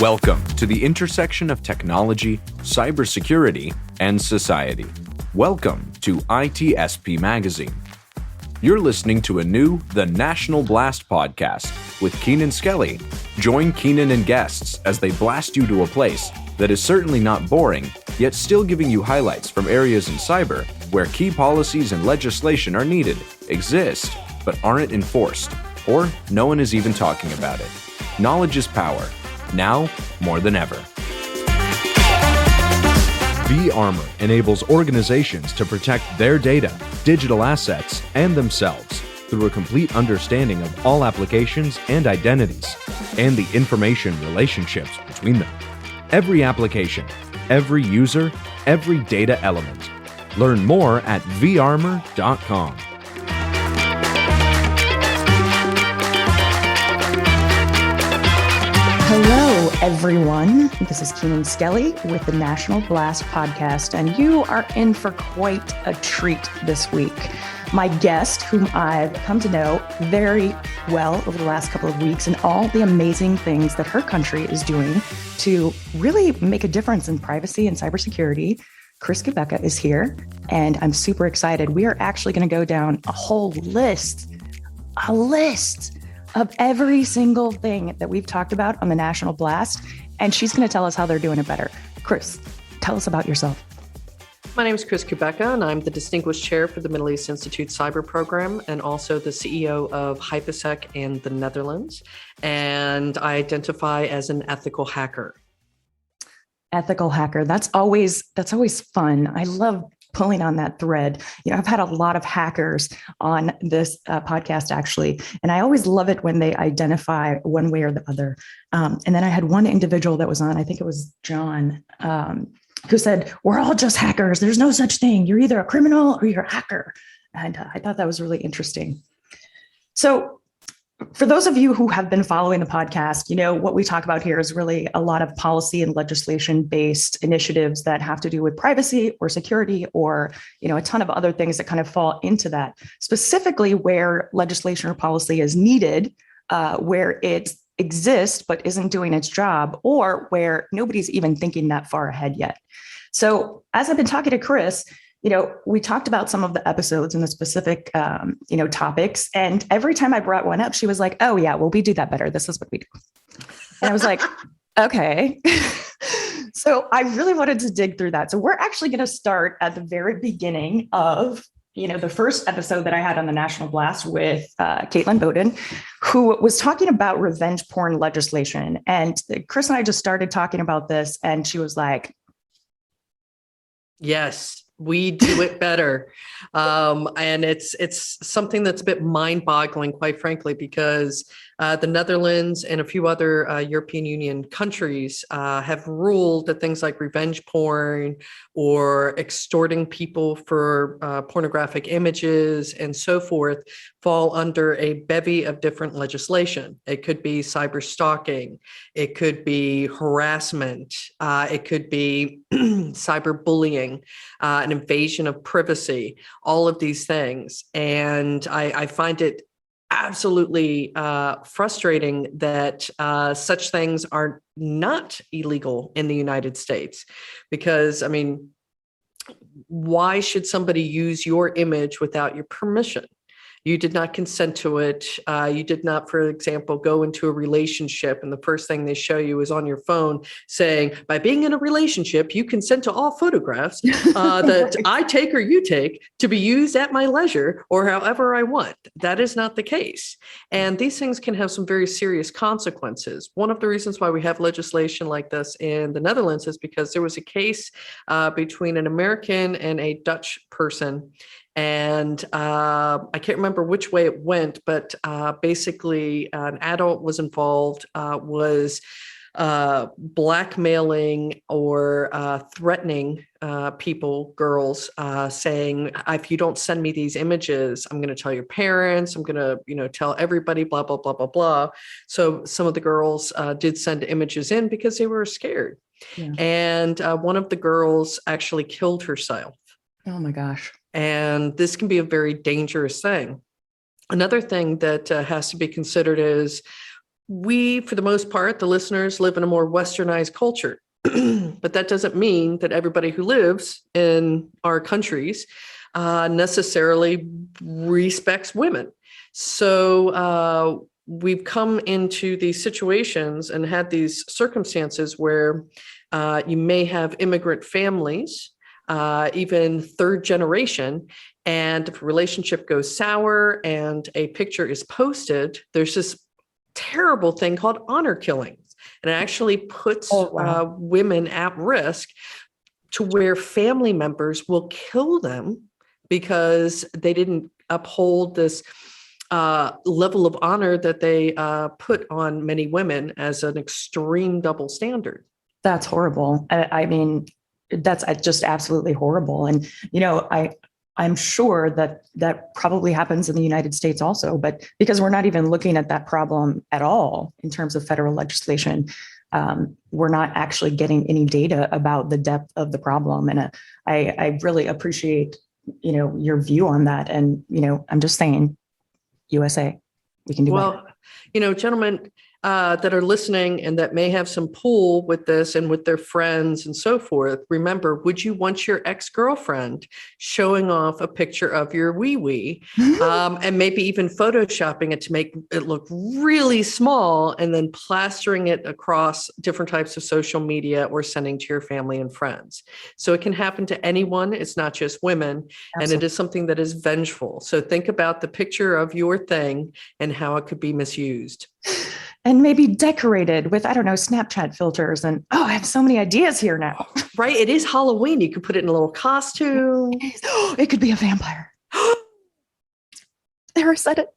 Welcome to the intersection of technology, cybersecurity, and society. Welcome to ITSP Magazine. You're listening to a new The National Blast podcast with Keenan Skelly. Join Keenan and guests as they blast you to a place that is certainly not boring, yet still giving you highlights from areas in cyber where key policies and legislation are needed, exist, but aren't enforced, or no one is even talking about it. Knowledge is power, now more than ever. V-Armor enables organizations to protect their data, digital assets, and themselves through a complete understanding of all applications and identities, and the information relationships between them. Every application, every user, every data element. Learn more at varmor.com. Hello, everyone. This is Keenan Skelly with the National Blast podcast, and you are in for quite a treat this week. My guest, whom I've come to know very well over the last couple of weeks, and all the amazing things that her country is doing to really make a difference in privacy and cybersecurity, Kubecka is here, and I'm super excited. We are actually going to go down a whole list of every single thing that we've talked about on the National Blast, and she's going to tell us how they're doing it better. Chris, tell us about yourself. My name is Kubecka, and I'm the Distinguished Chair for the Middle East Institute Cyber Program and also the CEO of Hypersec in the Netherlands. And I identify as an ethical hacker. Ethical hacker. That's always fun. I love pulling on that thread. You know, I've had a lot of hackers on this podcast, actually, and I always love it when they identify one way or the other. And then I had one individual that was on, I think it was John, who said, we're all just hackers. There's no such thing. You're either a criminal or you're a hacker. And I thought that was really interesting. So for those of you who have been following the podcast, you know, what we talk about here is really a lot of policy and legislation-based initiatives that have to do with privacy or security or, you know, a ton of other things that kind of fall into that, specifically where legislation or policy is needed, where it exists but isn't doing its job, or where nobody's even thinking that far ahead yet. So as I've been talking to Chris, you know, we talked about some of the episodes and the specific, topics. And every time I brought one up, she was like, oh, yeah, well, we do that better. This is what we do. And I was like, okay. So I really wanted to dig through that. So we're actually going to start at the very beginning of, you know, the first episode that I had on the National Blast with Caitlin Bowden, who was talking about revenge porn legislation. And Chris and I just started talking about this. And she was like, yes. We do it better. And it's something that's a bit mind-boggling, quite frankly, because the Netherlands and a few other European Union countries have ruled that things like revenge porn or extorting people for pornographic images and so forth fall under a bevy of different legislation. It could be cyber stalking. It could be harassment. It could be cyber bullying, an invasion of privacy, all of these things. And I find it absolutely frustrating that such things are not illegal in the United States. Because, I mean, why should somebody use your image without your permission? You did not consent to it. You did not, for example, go into a relationship and the first thing they show you is on your phone saying, by being in a relationship, you consent to all photographs that I take or you take to be used at my leisure or however I want. That is not the case. And these things can have some very serious consequences. One of the reasons why we have legislation like this in the Netherlands is because there was a case between an American and a Dutch person. And I can't remember which way it went, but basically an adult was involved, was blackmailing or threatening people, girls, saying, if you don't send me these images, I'm going to tell your parents, I'm going to, tell everybody, blah, blah, blah, blah, blah. So some of the girls did send images in because they were scared. Yeah. And one of the girls actually killed herself. Oh my gosh. And this can be a very dangerous thing. Another thing that has to be considered is we, for the most part, the listeners live in a more westernized culture. But that doesn't mean that everybody who lives in our countries necessarily respects women. So we've come into these situations and had these circumstances where you may have immigrant families, even third generation, and if a relationship goes sour and a picture is posted, there's this terrible thing called honor killings. And it actually puts women at risk to where family members will kill them because they didn't uphold this level of honor that they put on many women as an extreme double standard. That's horrible. I mean, that's just absolutely horrible. And, I'm sure that probably happens in the United States also, but because we're not even looking at that problem at all in terms of federal legislation, we're not actually getting any data about the depth of the problem. And I really appreciate, your view on that. And, I'm just saying, USA, we can do well, better. Gentlemen that are listening and that may have some pull with this and with their friends and so forth, remember, would you want your ex-girlfriend showing off a picture of your wee-wee and maybe even photoshopping it to make it look really small and then plastering it across different types of social media or sending to your family and friends? So it can happen to anyone. It's not just women. Absolutely. And it is something that is vengeful. So think about the picture of your thing and how it could be misused. And maybe decorated with, I don't know, Snapchat filters. And, I have so many ideas here now. Right. It is Halloween. You could put it in a little costume. It could be a vampire. There, I said it.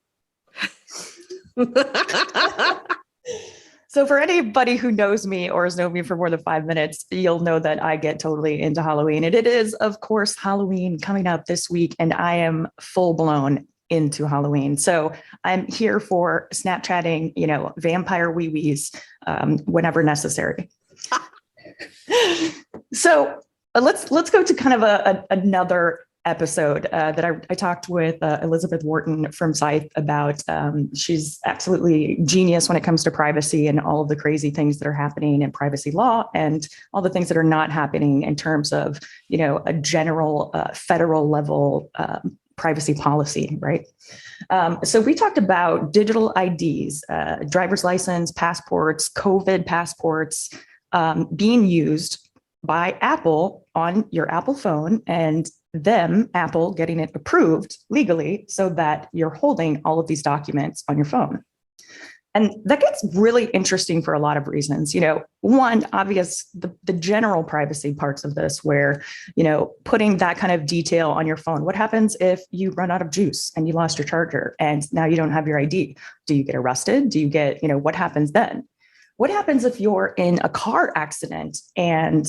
So for anybody who knows me or has known me for more than 5 minutes, you'll know that I get totally into Halloween. And it is, of course, Halloween coming up this week. And I am full blown into Halloween. So I'm here for Snapchatting, vampire wee-wees whenever necessary. So let's go to kind of another episode that I talked with Elizabeth Wharton from Scythe about. She's absolutely genius when it comes to privacy and all of the crazy things that are happening in privacy law and all the things that are not happening in terms of, a general federal level privacy policy, right? So we talked about digital IDs, driver's license, passports, COVID passports being used by Apple on your Apple phone and Apple getting it approved legally so that you're holding all of these documents on your phone. And that gets really interesting for a lot of reasons. One, obvious, the general privacy parts of this where, putting that kind of detail on your phone. What happens if you run out of juice and you lost your charger and now you don't have your ID? Do you get arrested? Do you get, what happens then? What happens if you're in a car accident and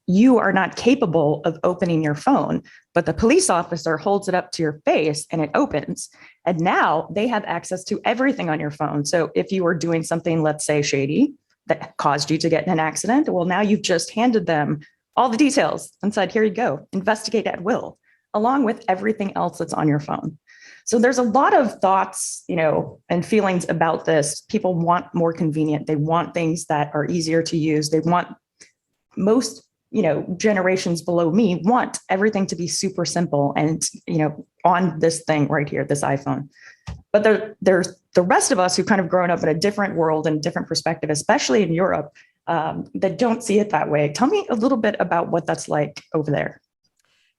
you are not capable of opening your phone, but the police officer holds it up to your face and it opens. And now they have access to everything on your phone. So if you were doing something, let's say shady, that caused you to get in an accident, well, now you've just handed them all the details and said, here you go, investigate at will, along with everything else that's on your phone. So there's a lot of thoughts, and feelings about this. People want more convenient. They want things that are easier to use. They want most generations below me want everything to be super simple and, on this thing right here, this iPhone. But there's the rest of us who've kind of grown up in a different world and different perspective, especially in Europe, that don't see it that way. Tell me a little bit about what that's like over there.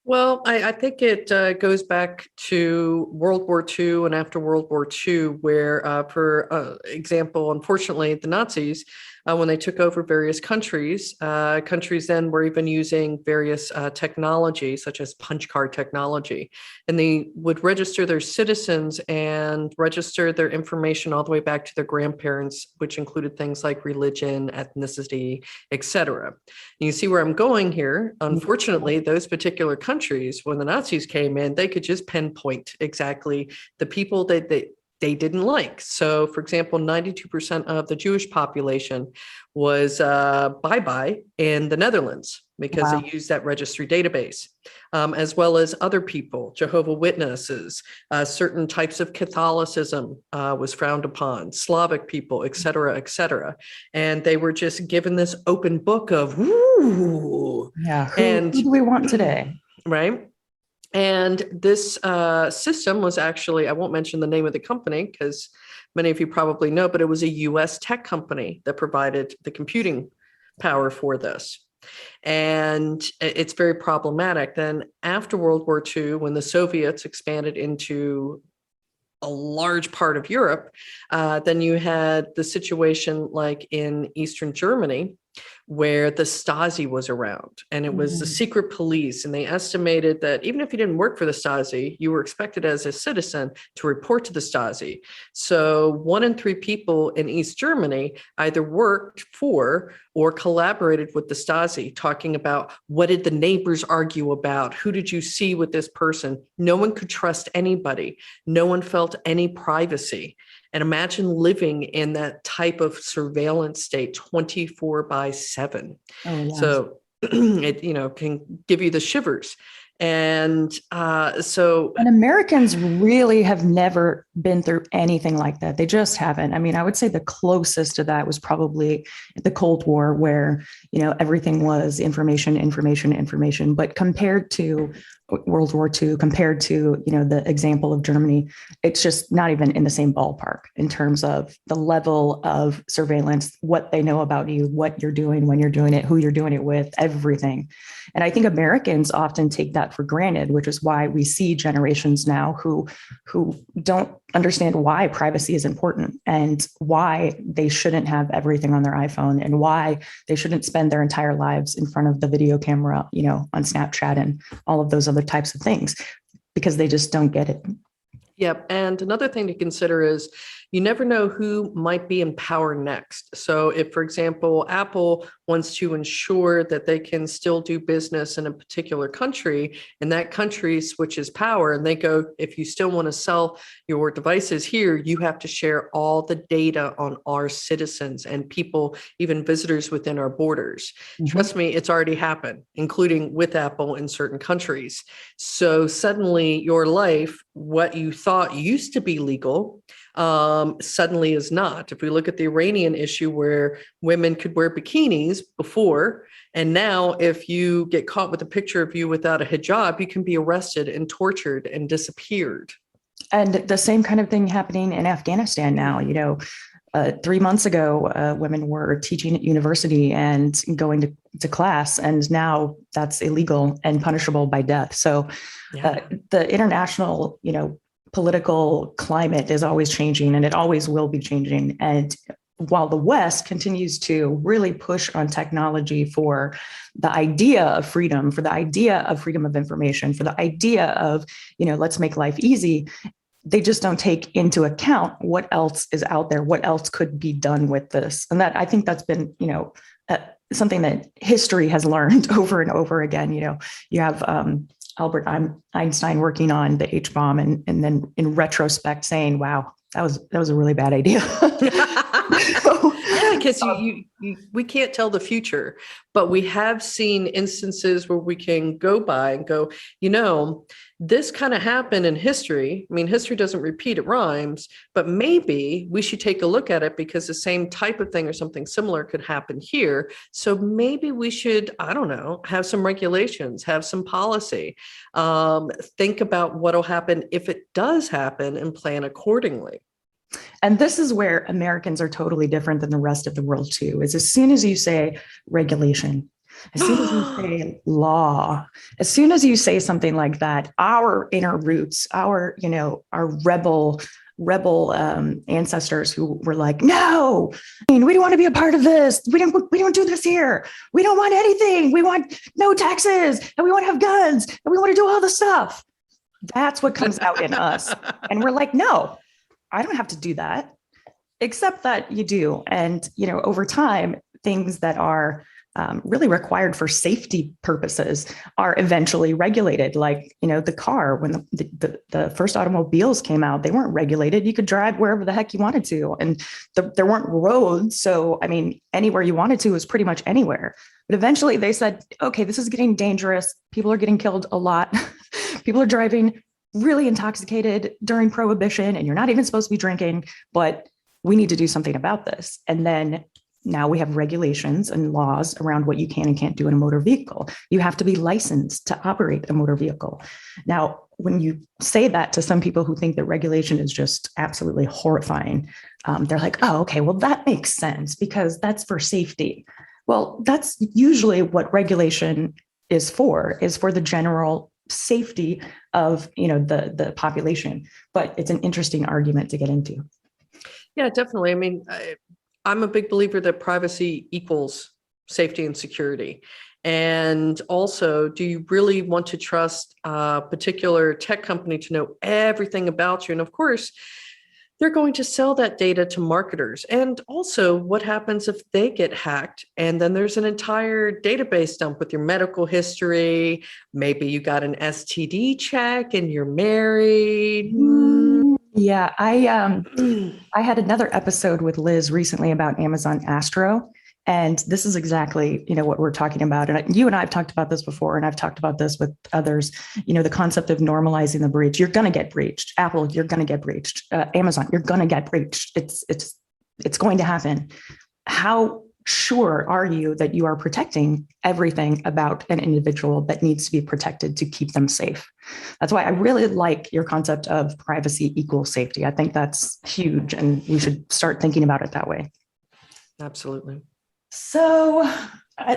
Well, I think it goes back to World War II and after World War II, where, for example, unfortunately, the Nazis, when they took over various countries, countries then were even using various technology, such as punch card technology, and they would register their citizens and register their information all the way back to their grandparents, which included things like religion, ethnicity, etc. You see where I'm going here. Unfortunately, those particular countries, when the Nazis came in, they could just pinpoint exactly the people that they didn't like. So, for example, 92% of the Jewish population was bye-bye in the Netherlands because Wow. they used that registry database, as well as other people, Jehovah Witnesses, certain types of Catholicism was frowned upon, Slavic people, et cetera, et cetera. And they were just given this open book of, ooh. Yeah. And Who do we want today? right. And this system was actually, I won't mention the name of the company because many of you probably know, but it was a US tech company that provided the computing power for this. And it's very problematic. Then after World War II, when the Soviets expanded into a large part of Europe, then you had the situation like in Eastern Germany, where the Stasi was around, and it was the secret police. And they estimated that even if you didn't work for the Stasi, you were expected as a citizen to report to the Stasi. So 1 in 3 people in East Germany either worked for or collaborated with the Stasi, talking about what did the neighbors argue about? Who did you see with this person? No one could trust anybody. No one felt any privacy. And imagine living in that type of surveillance state 24/7. Oh, yes. So it can give you the shivers. And And Americans really have never been through anything like that. They just haven't. I mean, I would say the closest to that was probably the Cold War, where, everything was information, information, information. But compared to World War II, compared to, the example of Germany, it's just not even in the same ballpark in terms of the level of surveillance, what they know about you, what you're doing, when you're doing it, who you're doing it with, everything. And I think Americans often take that for granted, which is why we see generations now who don't understand why privacy is important and why they shouldn't have everything on their iPhone and why they shouldn't spend their entire lives in front of the video camera, on Snapchat and all of those other types of things, because they just don't get it. Yep. And another thing to consider is you never know who might be in power next. So if, for example, Apple wants to ensure that they can still do business in a particular country, and that country switches power and they go, if you still want to sell your devices here, you have to share all the data on our citizens and people, even visitors within our borders. Trust me, it's already happened, including with Apple in certain countries. So suddenly your life, what you thought used to be legal, suddenly is not. If we look at the Iranian issue where women could wear bikinis before, and now if you get caught with a picture of you without a hijab, you can be arrested and tortured and disappeared. And the same kind of thing happening in Afghanistan now. 3 months ago, women were teaching at university and going to class, and now that's illegal and punishable by death. So the international, political climate is always changing, and it always will be changing. And while the West continues to really push on technology for the idea of freedom, for the idea of freedom of information, for the idea of, let's make life easy, they just don't take into account what else is out there, what else could be done with this. And that, I think that's been, something that history has learned over and over again. You have Albert Einstein working on the H-bomb and then in retrospect saying, wow, that was a really bad idea. Yeah, because we can't tell the future, but we have seen instances where we can go by and go, this kind of happened in history. I mean, history doesn't repeat, it rhymes, but maybe we should take a look at it because the same type of thing or something similar could happen here. So maybe we should, I don't know, have some regulations, have some policy, think about what'll happen if it does happen and plan accordingly. And this is where Americans are totally different than the rest of the world too, is as soon as you say regulation, as soon as you say law, as soon as you say something like that, our inner roots, our rebel ancestors who were like, no, we don't want to be a part of this. We don't do this here. We don't want anything. We want no taxes, and we want to have guns, and we want to do all the stuff. That's what comes out in us. And we're like, no, I don't have to do that, except that you do. And, over time, things that are really required for safety purposes are eventually regulated. Like, the car, when the first automobiles came out, they weren't regulated. You could drive wherever the heck you wanted to. And there weren't roads. So, anywhere you wanted to was pretty much anywhere. But eventually they said, okay, this is getting dangerous. People are getting killed a lot. People are driving really intoxicated during Prohibition, and you're not even supposed to be drinking, but we need to do something about this. And then now we have regulations and laws around what you can and can't do in a motor vehicle. You have to be licensed to operate a motor vehicle. Now, when you say that to some people who think that regulation is just absolutely horrifying, they're like, oh, okay, well, that makes sense because that's for safety. Well, that's usually what regulation is for the general safety of, the population. But it's an interesting argument to get into. Yeah, definitely. I'm a big believer that privacy equals safety and security. And also, do you really want to trust a particular tech company to know everything about you? And of course, they're going to sell that data to marketers. And also, what happens if they get hacked? And then there's an entire database dump with your medical history. Maybe you got an STD check and you're married. Yeah, I had another episode with Liz recently about Amazon Astro, and this is exactly what we're talking about. And you and I have talked about this before, and I've talked about this with others. The concept of normalizing the breach. You're going to get breached. Apple, you're going to get breached. Amazon, you're going to get breached. It's going to happen. How sure are you that you are protecting everything about an individual that needs to be protected to keep them safe? That's why I really like your concept of privacy equals safety. I think that's huge, and we should start thinking about it that way. Absolutely. So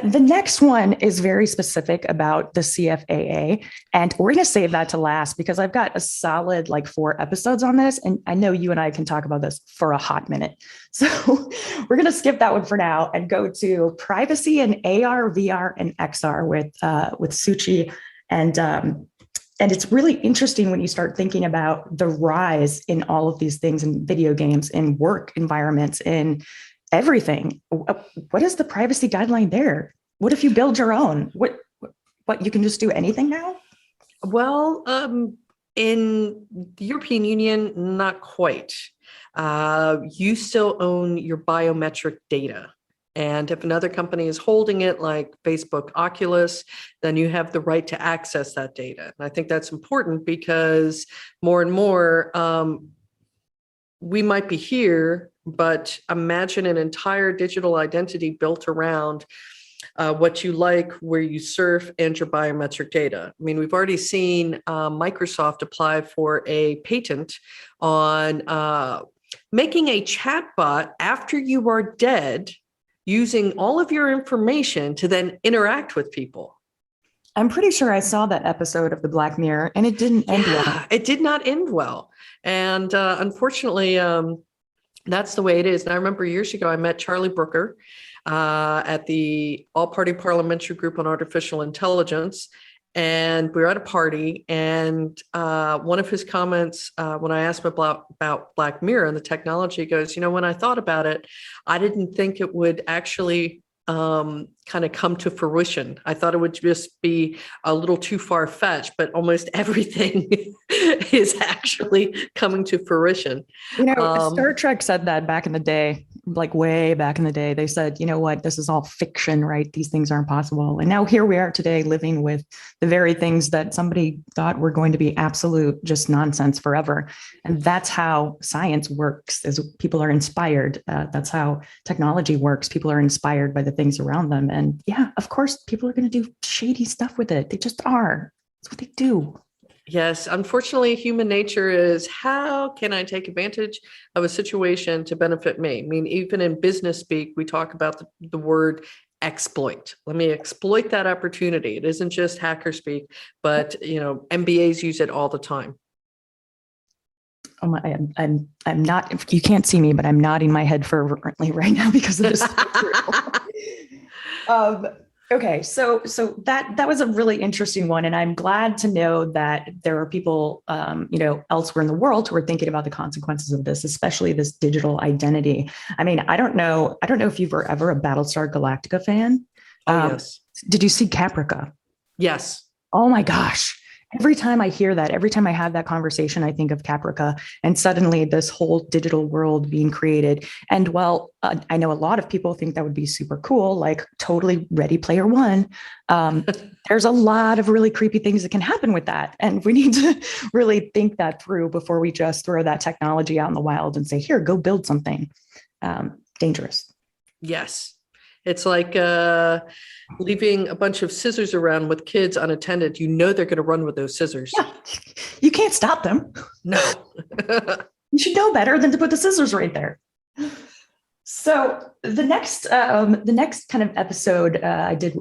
the next one is very specific about the CFAA, and we're going to save that to last because I've got a solid 4 episodes on this, and I know you and I can talk about this for a hot minute. So we're going to skip that one for now and go to privacy and AR, VR, and XR with Suchi. And it's really interesting when you start thinking about the rise in all of these things in video games, in work environments, in everything. What is the privacy guideline there? What if you build your own? What you can just do anything now? Well, in the European Union, not quite. You still own your biometric data. And if another company is holding it, like Facebook Oculus, then you have the right to access that data. And I think that's important because more and more, we might be here, but imagine an entire digital identity built around what you like, where you surf, and your biometric data. We've already seen Microsoft apply for a patent on making a chatbot after you are dead, using all of your information to then interact with people. I'm pretty sure I saw that episode of the Black Mirror, and it didn't end well. It did not end well. And unfortunately, that's the way it is. And I remember years ago, I met Charlie Brooker at the All-Party Parliamentary Group on Artificial Intelligence. And we were at a party, and one of his comments when I asked him about Black Mirror and the technology goes, when I thought about it, I didn't think it would actually kind of come to fruition. I thought it would just be a little too far-fetched, but almost everything is actually coming to fruition. Star Trek said that back in the day, way back in the day. They said, you know what, this is all fiction, right? These things aren't possible. And now here we are today living with the very things that somebody thought were going to be absolute just nonsense forever. And that's how science works, is people are inspired. That's how technology works. People are inspired by the things around them. And yeah, of course, people are going to do shady stuff with it. They just are. That's what they do. Yes, unfortunately, human nature is, how can I take advantage of a situation to benefit me? Even in business speak, we talk about the word exploit. Let me exploit that opportunity. It isn't just hacker speak, but MBAs use it all the time. Oh my! I'm not. You can't see me, but I'm nodding my head fervently right now because of this. Okay, so that was a really interesting one, and I'm glad to know that there are people, elsewhere in the world who are thinking about the consequences of this, especially this digital identity. I don't know if you were ever a Battlestar Galactica fan. Oh, yes. Did you see Caprica? Yes. Oh my gosh. Every time I hear that, every time I have that conversation, I think of Caprica and suddenly this whole digital world being created. And I know a lot of people think that would be super cool, like totally Ready Player One. There's a lot of really creepy things that can happen with that. And we need to really think that through before we just throw that technology out in the wild and say, here, go build something. Dangerous. Yes. It's like leaving a bunch of scissors around with kids unattended. You know they're going to run with those scissors. Yeah. You can't stop them. No. You should know better than to put the scissors right there. So the next kind of episode I did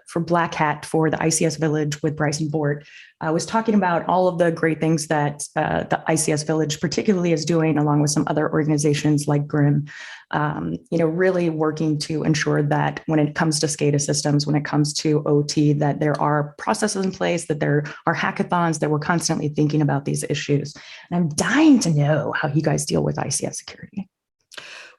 for Black Hat for the ICS Village with Bryson Board, I was talking about all of the great things that the ICS Village particularly is doing, along with some other organizations like GRIM, really working to ensure that when it comes to SCADA systems, when it comes to OT, that there are processes in place, that there are hackathons, that we're constantly thinking about these issues. And I'm dying to know how you guys deal with ICS security.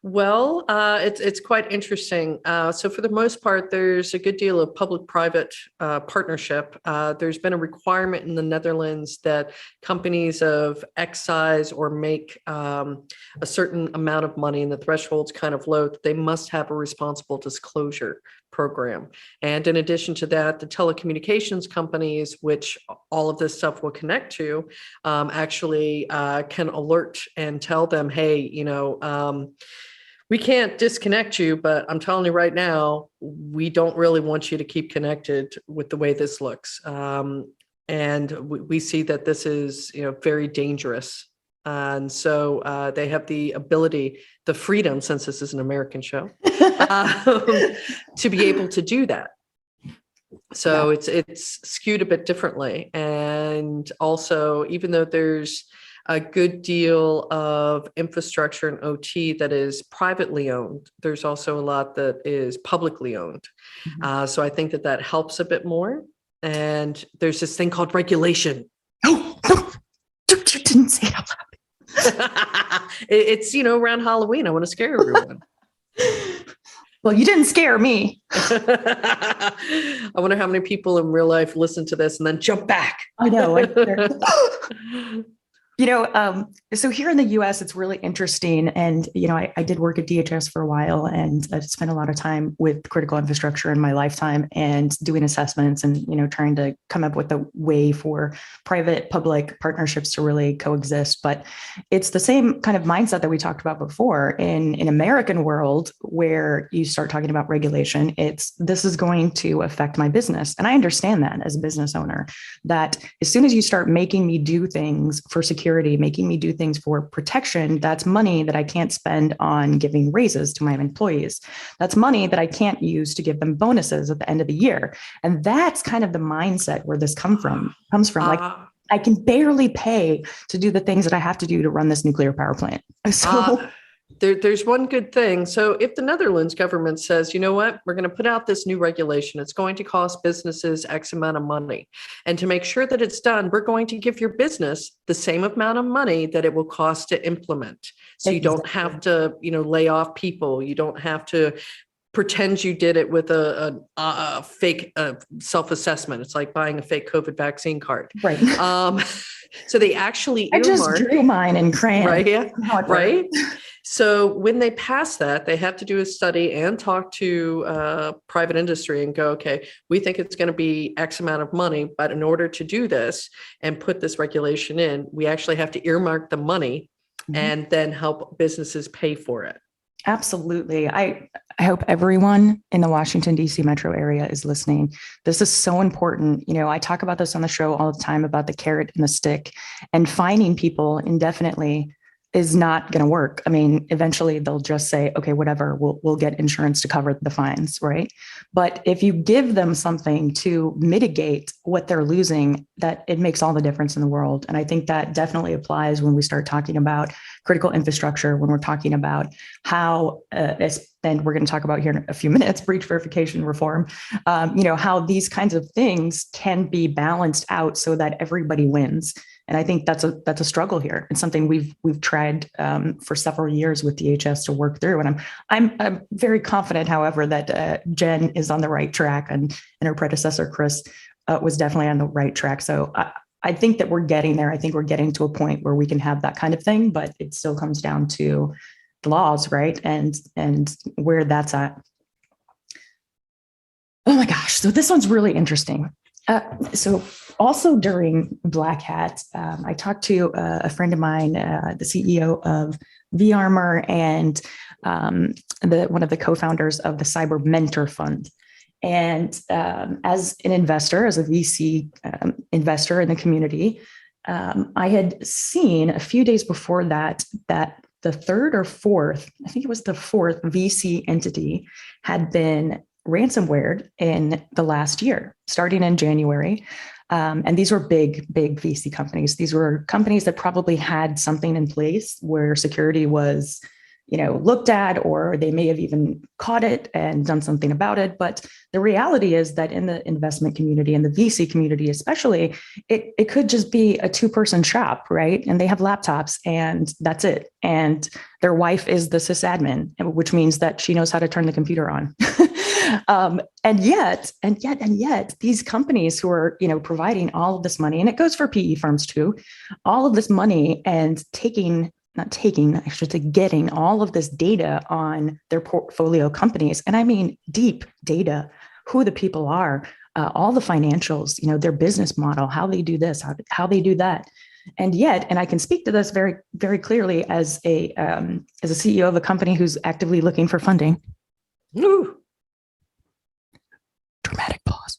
Well, it's quite interesting. So for the most part, there's a good deal of public-private partnership. There's been a requirement in the Netherlands that companies of X size or make a certain amount of money, and the threshold's kind of low, that they must have a responsible disclosure program. And in addition to that, the telecommunications companies, which all of this stuff will connect to, actually can alert and tell them, hey, we can't disconnect you, but I'm telling you right now, we don't really want you to keep connected with the way this looks. And we see that this is, very dangerous. And so they have the ability, the freedom, since this is an American show, to be able to do that. So it's skewed a bit differently. And also, even though there's a good deal of infrastructure and OT that is privately owned, there's also a lot that is publicly owned. Mm-hmm. So I think that helps a bit more. And there's this thing called regulation. No, you didn't say it out loud. It's, around Halloween. I want to scare everyone. Well, you didn't scare me. I wonder how many people in real life listen to this and then jump back. I know. So here in the US, it's really interesting. And, I did work at DHS for a while, and I've spent a lot of time with critical infrastructure in my lifetime and doing assessments and, trying to come up with a way for private public partnerships to really coexist. But it's the same kind of mindset that we talked about before in American world, where you start talking about regulation. This is going to affect my business. And I understand that as a business owner, that as soon as you start making me do things for security, making me do things for protection, that's money that I can't spend on giving raises to my employees. That's money that I can't use to give them bonuses at the end of the year. And that's kind of the mindset where this comes from. Like, I can barely pay to do the things that I have to do to run this nuclear power plant. So there's one good thing. So if the Netherlands government says, you know what, we're going to put out this new regulation, it's going to cost businesses X amount of money. And to make sure that it's done, we're going to give your business the same amount of money that it will cost to implement. So you don't have to, lay off people. You don't have to pretend you did it with a fake self-assessment. It's like buying a fake COVID vaccine card. Right. So they actually I just drew mine in crayon. Right. Yeah. Right. So when they pass that, they have to do a study and talk to private industry and go, okay, we think it's going to be X amount of money, but in order to do this and put this regulation in, we actually have to earmark the money and then help businesses pay for it. Absolutely. I hope everyone in the Washington, D.C. metro area is listening. This is so important. I talk about this on the show all the time about the carrot and the stick, and fining people indefinitely is not going to work. I mean, eventually they'll just say, okay, whatever, we'll get insurance to cover the fines, right? But if you give them something to mitigate what they're losing, that it makes all the difference in the world. And I think that definitely applies when we start talking about critical infrastructure, when we're talking about how, and we're going to talk about here in a few minutes, breach verification reform, how these kinds of things can be balanced out so that everybody wins. And I think that's a struggle here. It's something we've tried for several years with DHS to work through. And I'm very confident, however, that Jen is on the right track, and her predecessor Chris was definitely on the right track. So I think that we're getting there. I think we're getting to a point where we can have that kind of thing, but it still comes down to the laws, right? And where that's at. Oh my gosh. So this one's really interesting. So also during Black Hat, I talked to a friend of mine, the CEO of vArmor and one of the co-founders of the Cyber Mentor Fund. And as an investor, as a VC investor in the community, I had seen a few days before that the third or fourth, I think it was the fourth VC entity had been ransomware in the last year, starting in January. And these were big VC companies. These were companies that probably had something in place where security was, looked at, or they may have even caught it and done something about it. But the reality is that in the investment community and the VC community, especially, it could just be a 2-person shop, right? And they have laptops and that's it. And their wife is the sysadmin, which means that she knows how to turn the computer on. And yet, these companies who are, providing all of this money, and it goes for PE firms too, all of this money and getting all of this data on their portfolio companies. And I mean, deep data, who the people are, all the financials, their business model, how they do this, how they do that. And yet, and I can speak to this very, very clearly as a CEO of a company who's actively looking for funding. Ooh. Dramatic pause.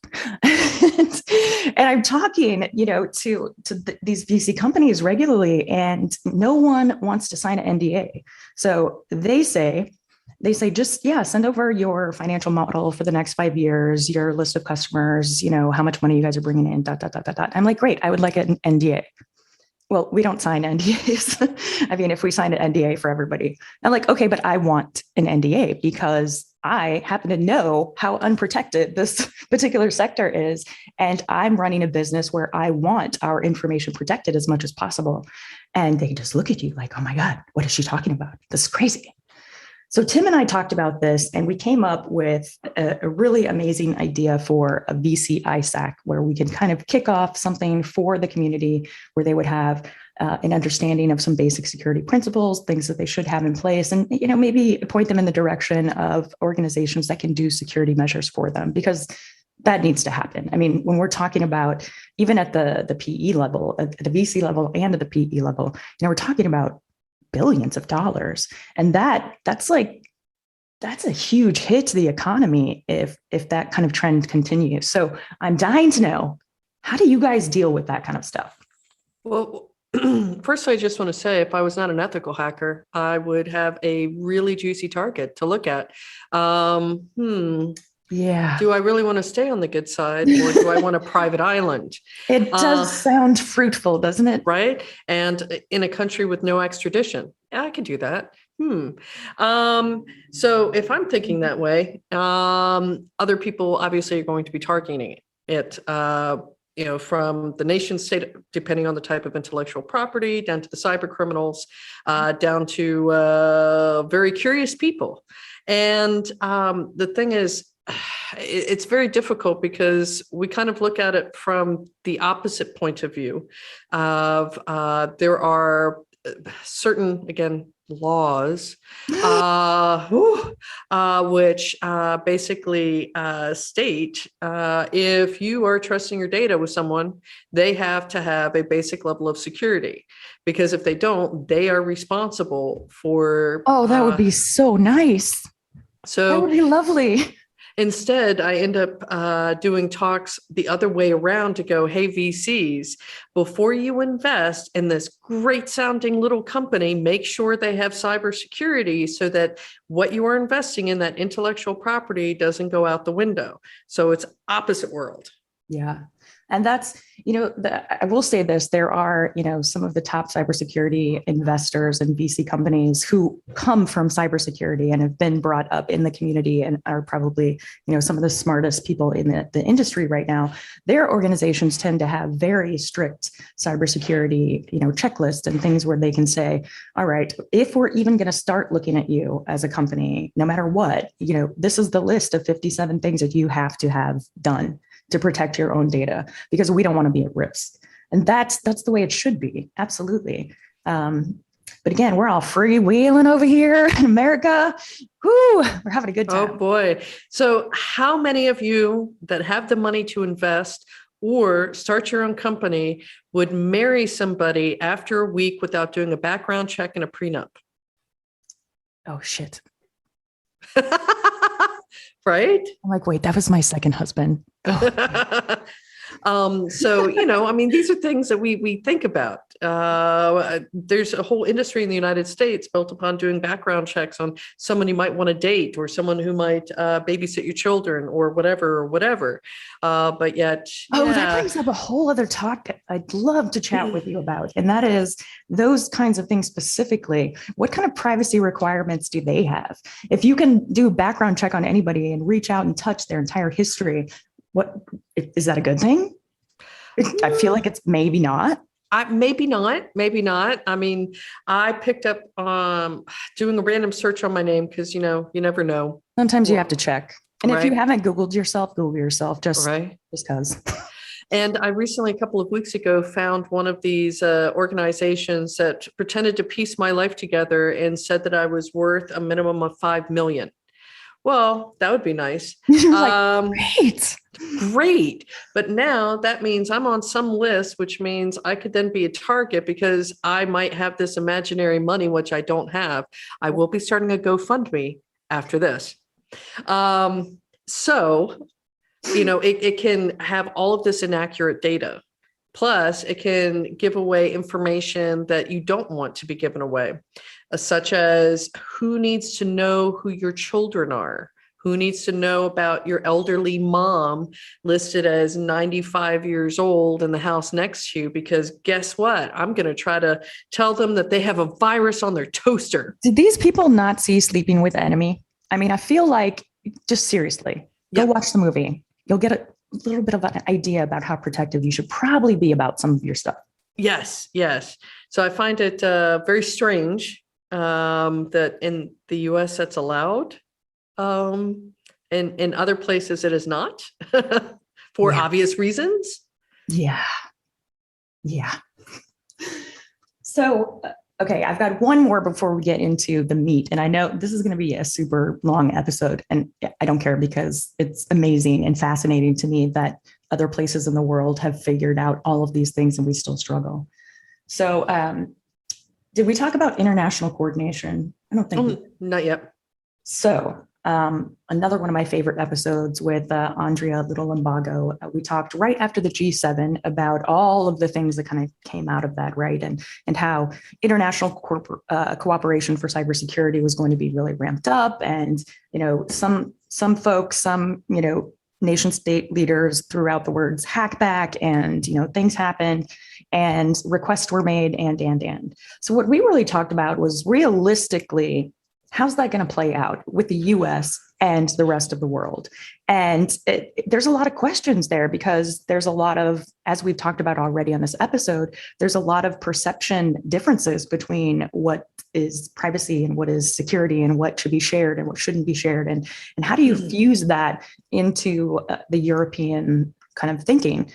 And I'm talking, to these VC companies regularly, and no one wants to sign an NDA. So they say just, send over your financial model for the next 5 years, your list of customers, how much money you guys are bringing in, ... I'm like, great, I would like an NDA. Well, we don't sign NDAs. I mean, if we signed an NDA for everybody, I'm like, okay, but I want an NDA because I happen to know how unprotected this particular sector is. And I'm running a business where I want our information protected as much as possible. And they just look at you like, oh my God, what is she talking about? This is crazy. So Tim and I talked about this, and we came up with a really amazing idea for a VC ISAC, where we can kind of kick off something for the community where they would have an understanding of some basic security principles, things that they should have in place, and maybe point them in the direction of organizations that can do security measures for them, because that needs to happen. I mean, when we're talking about, even at the PE level, at the VC level and at the PE level, we're talking about billions of dollars. And that's a huge hit to the economy if that kind of trend continues. So I'm dying to know, how do you guys deal with that kind of stuff? Well, first, I just want to say, if I was not an ethical hacker, I would have a really juicy target to look at. Yeah. Do I really want to stay on the good side, or do I want a private island? It does sound fruitful, doesn't it? Right. And in a country with no extradition, I could do that. So if I'm thinking that way, other people obviously are going to be targeting it. From the nation state, depending on the type of intellectual property, down to the cyber criminals, down to very curious people. And the thing is, it's very difficult because we kind of look at it from the opposite point of view of there are certain, again, laws, which basically state if you are trusting your data with someone, they have to have a basic level of security, because if they don't, they are responsible for. Oh, that would be so nice. So that would be lovely. Instead, I end up doing talks the other way around to go, hey, VCs, before you invest in this great sounding little company, make sure they have cybersecurity so that what you are investing in, that intellectual property, doesn't go out the window. So it's opposite world. Yeah. And that's, I will say this, there are, some of the top cybersecurity investors and VC companies who come from cybersecurity and have been brought up in the community and are probably, some of the smartest people in the industry right now. Their organizations tend to have very strict cybersecurity, checklists and things where they can say, all right, if we're even going to start looking at you as a company, no matter what, this is the list of 57 things that you have to have done to protect your own data, because we don't want to be at risk. And that's the way it should be. Absolutely. But again, we're all freewheeling over here in America. Whoo, we're having a good time. Oh boy. So how many of you that have the money to invest or start your own company would marry somebody after a week without doing a background check and a prenup? Oh, shit. Right? I'm like, wait, that was my second husband. Oh. So, these are things that we think about. There's a whole industry in the United States built upon doing background checks on someone you might want to date or someone who might babysit your children or whatever. But yet, that brings up a whole other talk I'd love to chat with you about. And that is those kinds of things specifically. What kind of privacy requirements do they have? If you can do a background check on anybody and reach out and touch their entire history, what is that a good thing? I feel like it's maybe not. Maybe not. I mean, I picked up doing a random search on my name because, you never know. Sometimes you have to check. And right. If you haven't Googled yourself, Google yourself just because. And I recently, a couple of weeks ago, found one of these organizations that pretended to piece my life together and said that I was worth a minimum of $5 million. Well, that would be nice. Great. But now that means I'm on some list, which means I could then be a target because I might have this imaginary money, which I don't have. I will be starting a GoFundMe after this. So, it can have all of this inaccurate data. Plus, it can give away information that you don't want to be given away, such as who needs to know who your children are, who needs to know about your elderly mom listed as 95 years old in the house next to you, because guess what? I'm going to try to tell them that they have a virus on their toaster. Did these people not see Sleeping with the Enemy? I mean, I feel like, just seriously, go watch the movie. You'll get a little bit of an idea about how protective you should probably be about some of your stuff. Yes. So I find it very strange that in the US that's allowed. In other places it is not for obvious reasons. Yeah. So, okay, I've got one more before we get into the meat. And I know this is going to be a super long episode, and I don't care because it's amazing and fascinating to me that other places in the world have figured out all of these things and we still struggle. So, did we talk about international coordination? I don't think. Not yet. So, another one of my favorite episodes with Andrea Little-Limbago. We talked right after the G7 about all of the things that kind of came out of that, right? And how international cooperation for cybersecurity was going to be really ramped up. And, some folks, some, nation state leaders threw out the words hackback and, things happened and requests were made and. So what we really talked about was realistically, how's that going to play out with the US and the rest of the world? And there's a lot of questions there because there's a lot of, as we've talked about already on this episode, there's a lot of perception differences between what is privacy and what is security and what should be shared and what shouldn't be shared. And how do you fuse that into the European kind of thinking?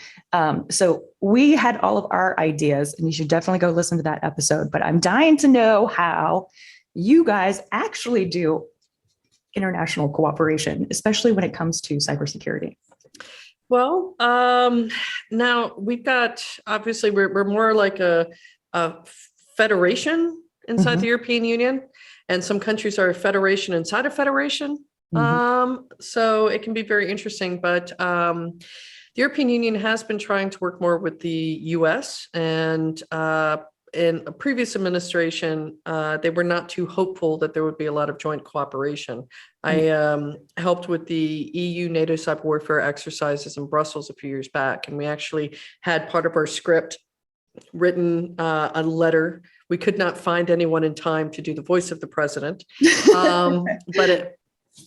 So we had all of our ideas, and you should definitely go listen to that episode, but I'm dying to know how you guys actually do international cooperation, especially when it comes to cybersecurity. Well, now we've got, obviously we're more like a federation inside the European Union, and some countries are a federation inside a federation. So it can be very interesting, but the European Union has been trying to work more with the US, and in a previous administration, they were not too hopeful that there would be a lot of joint cooperation. I helped with the EU NATO cyber warfare exercises in Brussels a few years back, and we actually had part of our script written a letter. We could not find anyone in time to do the voice of the president,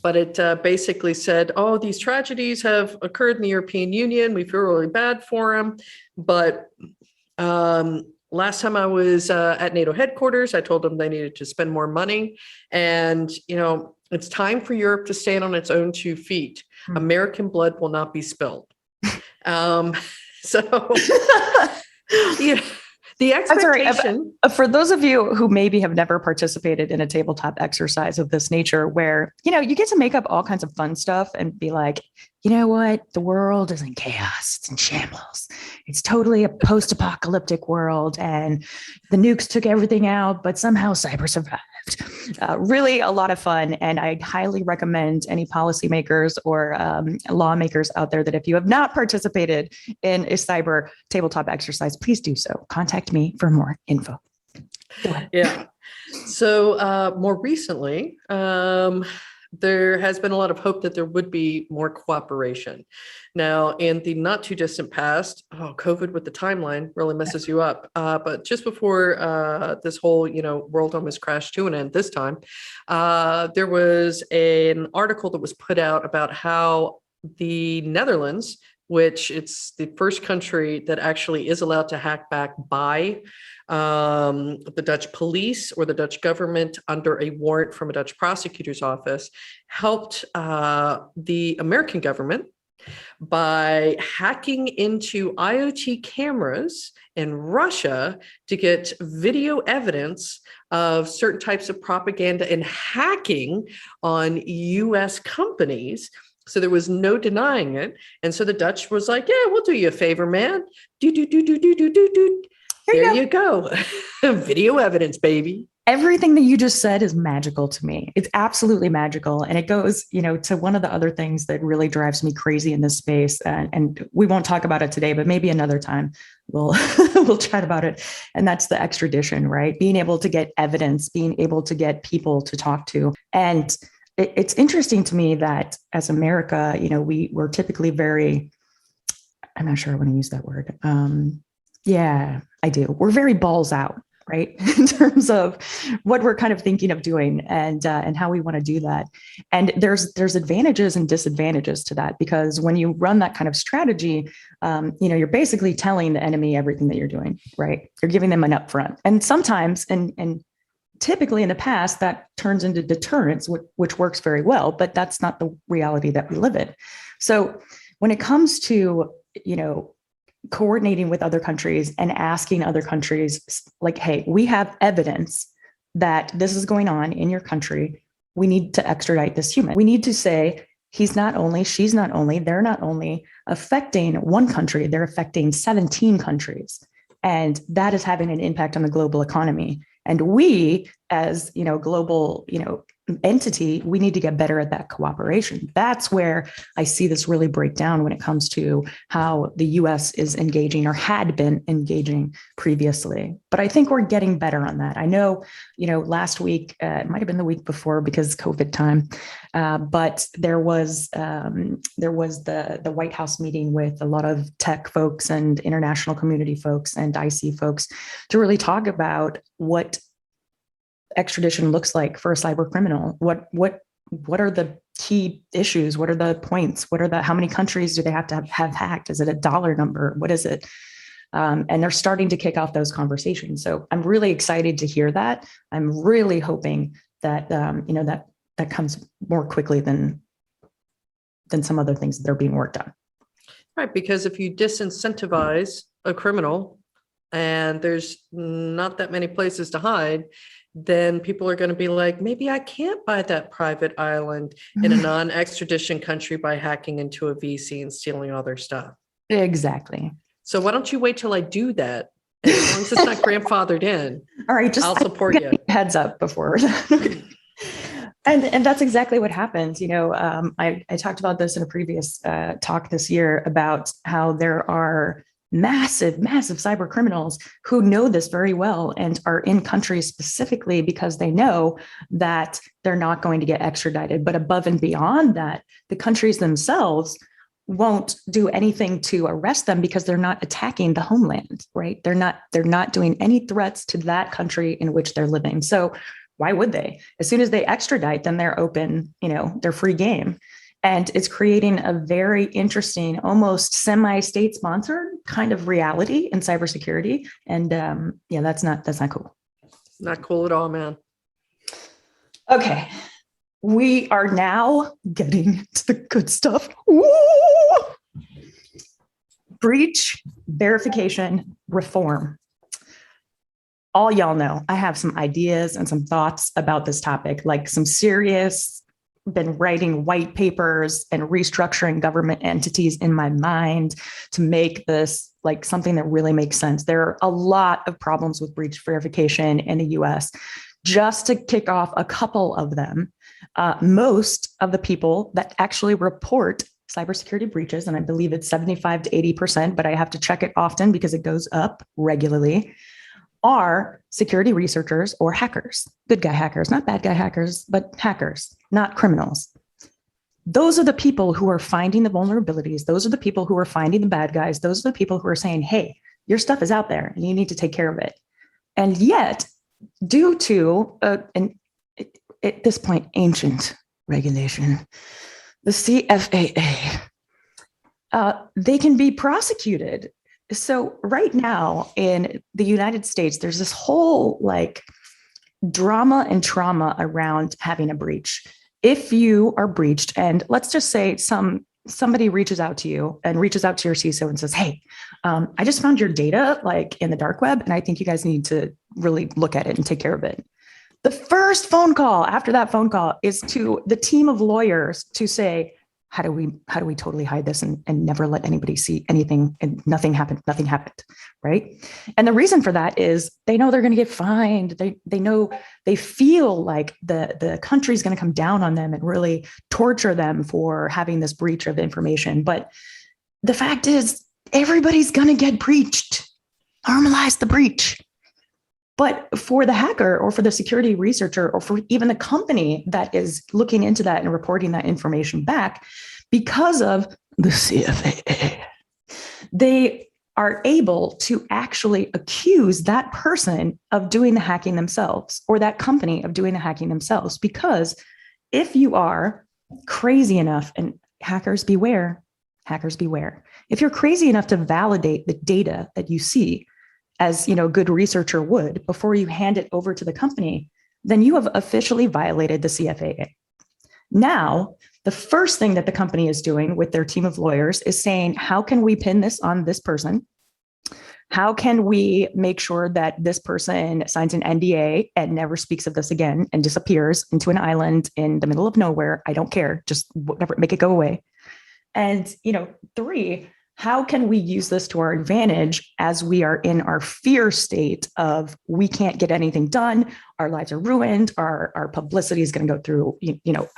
but it basically said, "Oh, these tragedies have occurred in the European Union. We feel really bad for them, but." Last time I was at NATO headquarters, I told them they needed to spend more money. And, it's time for Europe to stand on its own 2 feet. American blood will not be spilled. So, yeah. The expectation. For those of you who maybe have never participated in a tabletop exercise of this nature, where, you get to make up all kinds of fun stuff and be like, you know what? The world is in chaos. It's in shambles. It's totally a post-apocalyptic world. And the nukes took everything out, but somehow cyber survived. Really a lot of fun. And I highly recommend any policymakers or lawmakers out there that if you have not participated in a cyber tabletop exercise, please do so. Contact me for more info. Yeah. So more recently, there has been a lot of hope that there would be more cooperation. Now, in the not too distant past, COVID with the timeline really messes you up. But just before this whole, world almost crashed to an end this time, there was an article that was put out about how the Netherlands, which it's the first country that actually is allowed to hack back by the Dutch police or the Dutch government under a warrant from a Dutch prosecutor's office, helped the American government by hacking into IoT cameras in Russia to get video evidence of certain types of propaganda and hacking on US companies. So there was no denying it. And so the Dutch was like, yeah, we'll do you a favor, man. There you go. Video evidence, baby. Everything that you just said is magical to me. It's absolutely magical. And it goes, to one of the other things that really drives me crazy in this space. And we won't talk about it today, but maybe another time we'll we'll chat about it. And that's the extradition, right? Being able to get evidence, being able to get people to talk to. And it's interesting to me that as America, we're typically very, I'm not sure I want to use that word. Yeah, I do. We're very balls out, right? In terms of what we're kind of thinking of doing and how we want to do that. And there's advantages and disadvantages to that, because when you run that kind of strategy, you're basically telling the enemy everything that you're doing, right? You're giving them an upfront. And sometimes, and typically in the past, that turns into deterrence, which works very well, but that's not the reality that we live in. So when it comes to, coordinating with other countries and asking other countries like, hey, we have evidence that this is going on in your country. We need to extradite this human. We need to say, he's not only, she's not only, they're not only affecting one country, they're affecting 17 countries. And that is having an impact on the global economy. And we, as global, entity, we need to get better at that cooperation. That's where I see this really break down when it comes to how the US is engaging or had been engaging previously. But I think we're getting better on that. I know, last week, it might have been the week before because COVID time, but there was the White House meeting with a lot of tech folks and international community folks and IC folks to really talk about what extradition looks like for a cyber criminal. What are the key issues? What are the points? How many countries do they have to have hacked? Is it a dollar number? What is it? And they're starting to kick off those conversations. So I'm really excited to hear that. I'm really hoping that that comes more quickly than some other things that are being worked on. Right, because if you disincentivize a criminal and there's not that many places to hide, then people are going to be like, maybe I can't buy that private island in a non-extradition country by hacking into a VC and stealing all their stuff. Exactly. So why don't you wait till I do that? And as long as it's not grandfathered in, all right, I'll support you. Heads up before. And that's exactly what happens. I talked about this in a previous talk this year about how there are massive, massive cyber criminals who know this very well and are in countries specifically because they know that they're not going to get extradited. But above and beyond that, the countries themselves won't do anything to arrest them because they're not attacking the homeland, right? They're not doing any threats to that country in which they're living. So why would they? As soon as they extradite, then they're open, they're free game. And it's creating a very interesting, almost semi-state sponsored kind of reality in cybersecurity. And that's not cool. Not cool at all, man. Okay. We are now getting to the good stuff. Ooh! Breach verification reform. All y'all know I have some ideas and some thoughts about this topic, like some serious, been writing white papers and restructuring government entities in my mind to make this like something that really makes sense. There are a lot of problems with breach verification in the US. Just to kick off a couple of them, most of the people that actually report cybersecurity breaches, and I believe it's 75 to 80%, but I have to check it often because it goes up regularly, are security researchers or hackers. Good guy hackers, not bad guy hackers, but hackers, not criminals. Those are the people who are finding the vulnerabilities. Those are the people who are finding the bad guys. Those are the people who are saying, hey, your stuff is out there and you need to take care of it. And yet, due to, at this point, ancient regulation, the CFAA, they can be prosecuted. So right now in the United States, there's this whole like drama and trauma around having a breach. If you are breached, and let's just say somebody reaches out to you and reaches out to your CISO and says, hey, I just found your data like in the dark web, and I think you guys need to really look at it and take care of it. The first phone call after that phone call is to the team of lawyers to say, how do we totally hide this and never let anybody see anything, and nothing happened, right? And the reason for that is they know they're going to get fined. They know, they feel like the country's going to come down on them and really torture them for having this breach of information. But the fact is, everybody's going to get breached. Normalize the breach. But for the hacker or for the security researcher or for even the company that is looking into that and reporting that information back, because of the CFAA, they are able to actually accuse that person of doing the hacking themselves or that company of doing the hacking themselves. Because if you are crazy enough, and hackers beware, if you're crazy enough to validate the data that you see, as a good researcher would, before you hand it over to the company, then you have officially violated the CFAA. Now, the first thing that the company is doing with their team of lawyers is saying, how can we pin this on this person? How can we make sure that this person signs an NDA and never speaks of this again and disappears into an island in the middle of nowhere? I don't care, just whatever, make it go away. And, 3, how can we use this to our advantage as we are in our fear state of we can't get anything done, our lives are ruined, our publicity is going to go through,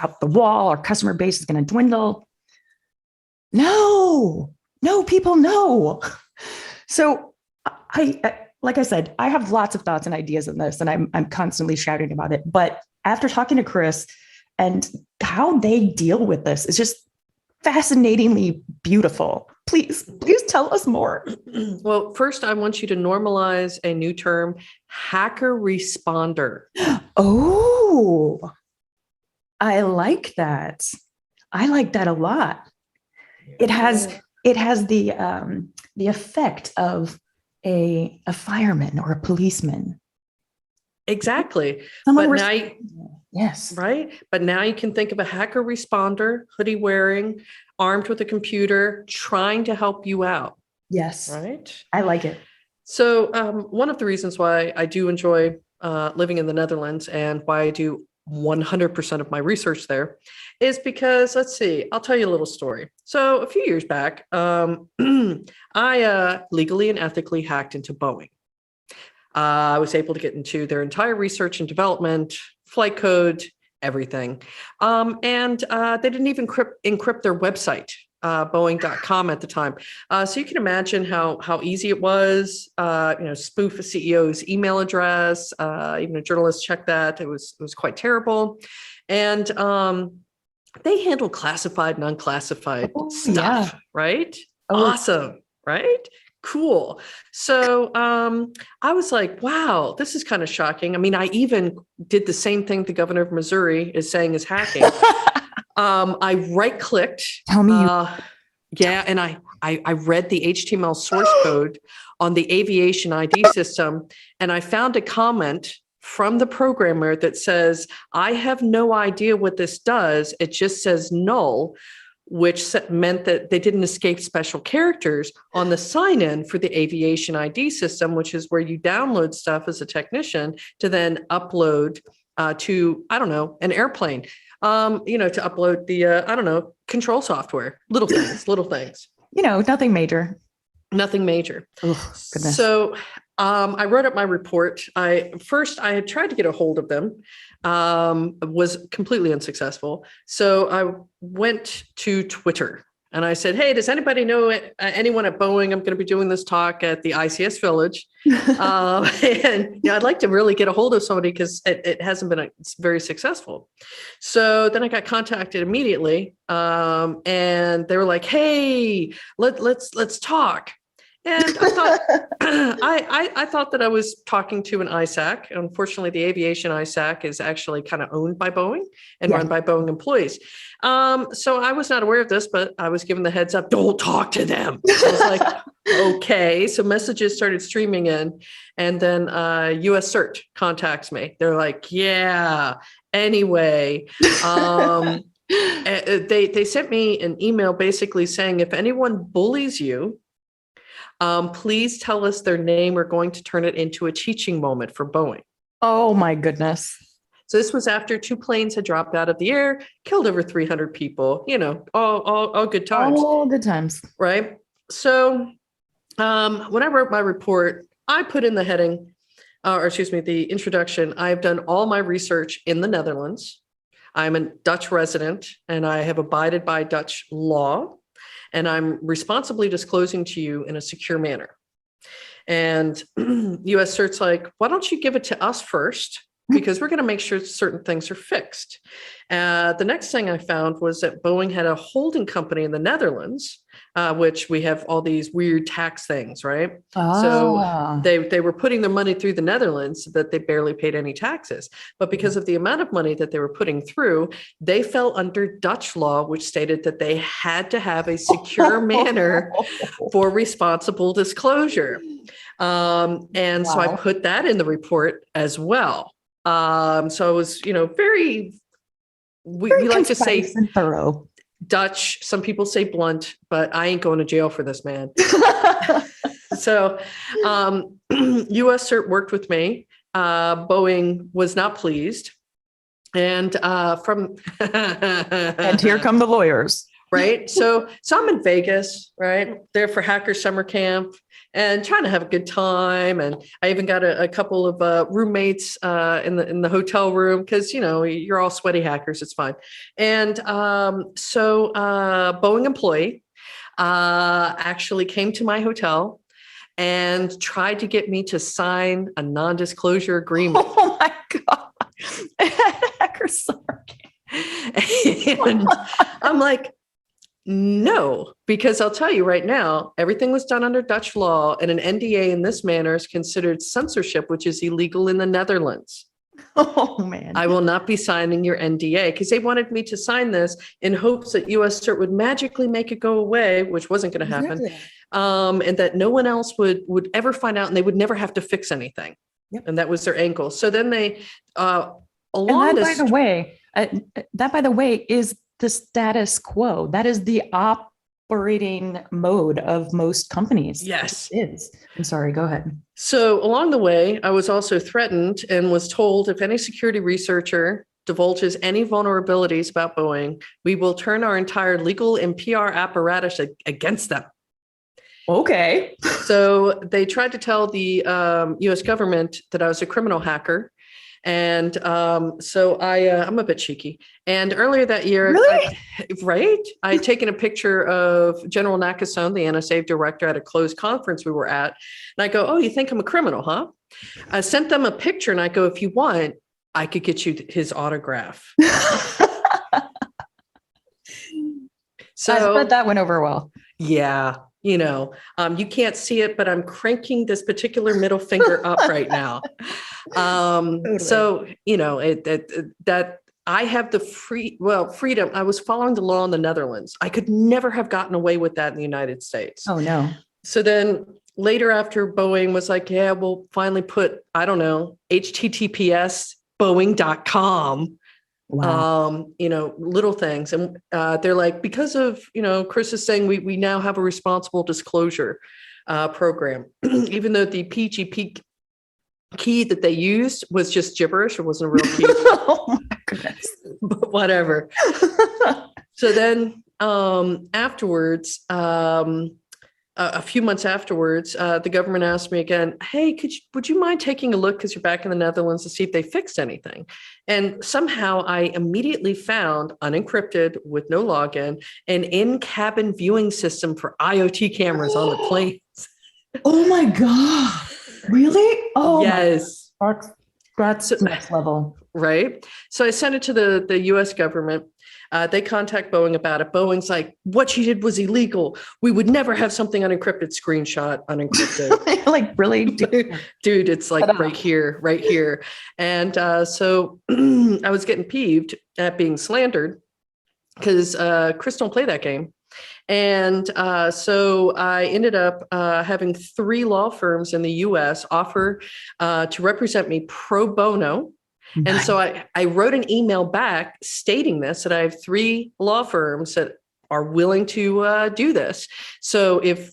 out the wall, our customer base is going to dwindle. No, people, no. So like I said, I have lots of thoughts and ideas on this, and I'm constantly shouting about it. But after talking to Chris and how they deal with this is just fascinatingly beautiful. Please tell us more. Well, first, I want you to normalize a new term, hacker responder. Oh, I like that. I like that a lot. It has the effect of a fireman or a policeman. Exactly. Yes. Right. But now you can think of a hacker responder, hoodie wearing, armed with a computer, trying to help you out. Yes. Right. I like it. So one of the reasons why I do enjoy living in the Netherlands and why I do 100% of my research there is because, let's see, I'll tell you a little story. So a few years back, I legally and ethically hacked into Boeing. I was able to get into their entire research and development, flight code, everything. And they didn't even encrypt their website. Boeing.com at the time. So you can imagine how easy it was, spoof a CEO's email address. Even a journalist checked that. It was quite terrible. And they handle classified and unclassified stuff, right? Awesome, right? Cool. So I was like, wow, this is kind of shocking. I mean, I even did the same thing the governor of Missouri is saying is hacking. I right-clicked. Tell me and I read the HTML source code on the aviation ID system, and I found a comment from the programmer that says, I have no idea what this does. It just says null, which meant that they didn't escape special characters on the sign-in for the aviation ID system, which is where you download stuff as a technician to then upload to, I don't know, an airplane, to upload the, control software, little things. Nothing major. Nothing major. Oh, goodness. So I wrote up my report. I had tried to get a hold of them, was completely unsuccessful. So I went to Twitter and I said, hey, does anybody know anyone at Boeing? I'm going to be doing this talk at the ICS Village. And I'd like to really get a hold of somebody because it hasn't been very successful. So then I got contacted immediately. And they were like, hey, let's talk. And I thought I thought that I was talking to an ISAC. Unfortunately, the aviation ISAC is actually kind of owned by Boeing and run by Boeing employees. So I was not aware of this, but I was given the heads up, don't talk to them. I was like, okay. So messages started streaming in, and then US CERT contacts me. They're like, yeah, anyway. They sent me an email basically saying, if anyone bullies you, please tell us their name. We're going to turn it into a teaching moment for Boeing. Oh my goodness. So this was after 2 planes had dropped out of the air, killed over 300 people, all good times. All good times. Right. So when I wrote my report, I put in the heading, the introduction. I've done all my research in the Netherlands. I'm a Dutch resident and I have abided by Dutch law. And I'm responsibly disclosing to you in a secure manner. And US CERT's like, why don't you give it to us first? Because we're going to make sure certain things are fixed. The next thing I found was that Boeing had a holding company in the Netherlands, which we have all these weird tax things, right? So they were putting their money through the Netherlands so that they barely paid any taxes. But because of the amount of money that they were putting through, they fell under Dutch law, which stated that they had to have a secure manner for responsible disclosure. And so I put that in the report as well. So it was, very we like to say thorough. Dutch. Some people say blunt, but I ain't going to jail for this, man. So US CERT worked with me. Boeing was not pleased. And and here come the lawyers. Right. So I'm in Vegas, right, there for Hacker Summer Camp and trying to have a good time. And I even got a couple of roommates in the hotel room because, you're all sweaty hackers. It's fine. And so Boeing employee actually came to my hotel and tried to get me to sign a non-disclosure agreement. Oh, my God. Hacker Summer Camp. And I'm like, no, because I'll tell you right now, everything was done under Dutch law, and an NDA in this manner is considered censorship, which is illegal in the Netherlands. Oh, man. I will not be signing your NDA because they wanted me to sign this in hopes that US CERT would magically make it go away, which wasn't going to happen, and that no one else would ever find out and they would never have to fix anything. Yep. And that was their angle. So then they, by the way, is the status quo. That is the operating mode of most companies. Yes. It is. I'm sorry, go ahead. So along the way, I was also threatened and was told if any security researcher divulges any vulnerabilities about Boeing, we will turn our entire legal and PR apparatus against them. Okay. So they tried to tell the US government that I was a criminal hacker And so I'm a bit cheeky. And earlier that year, Really? I had taken a picture of General Nakasone, the NSA director, at a closed conference we were at. And I go, "Oh, you think I'm a criminal, huh?" I sent them a picture and I go, "If you want, I could get you his autograph." So I bet that went over well. yeah, you can't see it, but I'm cranking this particular middle finger up right now. Totally. So, that I have the freedom. I was following the law in the Netherlands. I could never have gotten away with that in the United States. Oh, no. So then later, after Boeing was like, "Yeah, we'll finally put, I don't know, HTTPS Boeing.com." Wow. Little things. And they're like, because of, Chris is saying we now have a responsible disclosure program, even though the PGP key that they used was just gibberish. It wasn't a real key. Oh my goodness. But whatever. So then afterwards, a few months afterwards, the government asked me again, "Hey, would you mind taking a look, because you're back in the Netherlands, to see if they fixed anything?" And somehow I immediately found, unencrypted with no login, an in-cabin viewing system for IoT cameras on the planes. Oh my God. Really? Oh, yes. That's next level. Right. So I sent it to the US government. They contact Boeing about it. Boeing's like, "What you did was illegal. We would never have something unencrypted." Screenshot unencrypted. Like, really? Dude, it's like right here. And so I was getting peeved at being slandered because Chris don't play that game. And so I ended up having 3 law firms in the US offer to represent me pro bono. And so I wrote an email back stating this, that I have 3 law firms that are willing to do this. So if